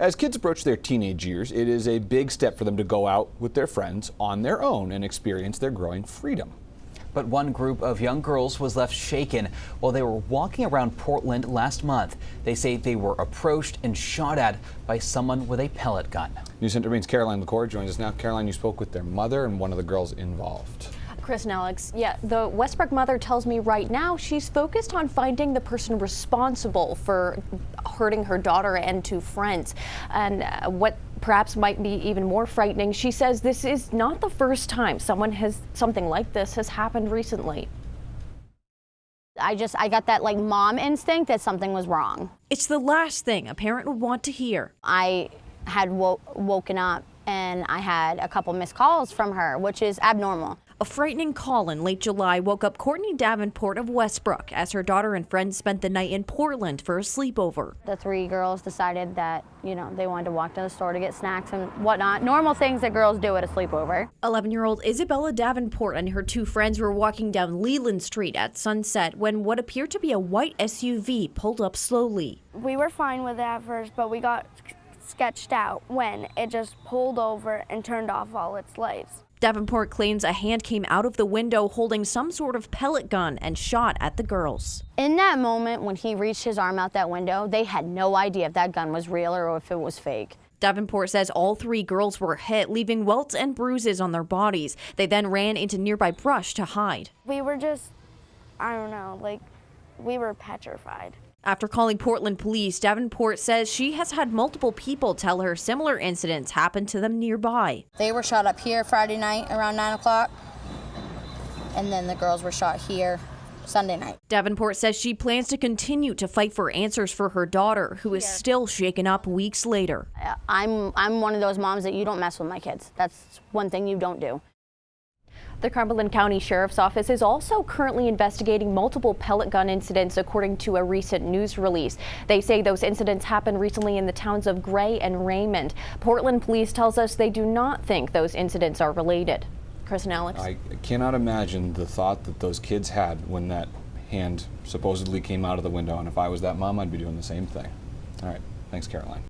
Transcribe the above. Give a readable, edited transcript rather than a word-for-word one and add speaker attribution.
Speaker 1: As kids approach their teenage years, it is a big step for them to go out with their friends on their own and experience their growing freedom.
Speaker 2: But one group of young girls was left shaken while they were walking around Portland last month. They say they were approached and shot at by someone with a pellet gun.
Speaker 1: News Center Maine's Caroline LaCour joins us now. Caroline, you spoke with their mother and one of the girls involved.
Speaker 3: Chris and Alex, yeah, the Westbrook mother tells me right now she's focused on finding the person responsible for hurting her daughter and two friends. And what perhaps might be even more frightening, she says this is not the first time something like this has happened recently.
Speaker 4: I got that like mom instinct that something was wrong.
Speaker 5: It's the last thing a parent would want to hear.
Speaker 4: I had woken up and I had a couple missed calls from her, which is abnormal.
Speaker 5: A frightening call in late July woke up Courtney Davenport of Westbrook as her daughter and friends spent the night in Portland for a sleepover.
Speaker 4: The three girls decided that, they wanted to walk to the store to get snacks and whatnot. Normal things that girls do at a sleepover.
Speaker 5: 11-year-old Isabella Davenport and her two friends were walking down Leland Street at sunset when what appeared to be a white SUV pulled up slowly.
Speaker 6: We were fine with it at first, but we got sketched out when it just pulled over and turned off all its lights.
Speaker 5: Davenport claims a hand came out of the window holding some sort of pellet gun and shot at the girls.
Speaker 4: In that moment, when he reached his arm out that window, they had no idea if that gun was real or if it was fake.
Speaker 5: Davenport says all three girls were hit, leaving welts and bruises on their bodies. They then ran into nearby brush to hide.
Speaker 6: We were just, we were petrified.
Speaker 5: After calling Portland police, Davenport says she has had multiple people tell her similar incidents happened to them nearby.
Speaker 7: They were shot up here Friday night around 9 o'clock, and then the girls were shot here Sunday night.
Speaker 5: Davenport says she plans to continue to fight for answers for her daughter, who is still shaken up weeks later.
Speaker 4: I'm one of those moms that you don't mess with my kids. That's one thing you don't do.
Speaker 3: The Cumberland County Sheriff's Office is also currently investigating multiple pellet gun incidents, according to a recent news release. They say those incidents happened recently in the towns of Gray and Raymond. Portland police tells us they do not think those incidents are related. Chris and Alex.
Speaker 1: I cannot imagine the thought that those kids had when that hand supposedly came out of the window, and if I was that mom, I'd be doing the same thing. All right, thanks, Caroline.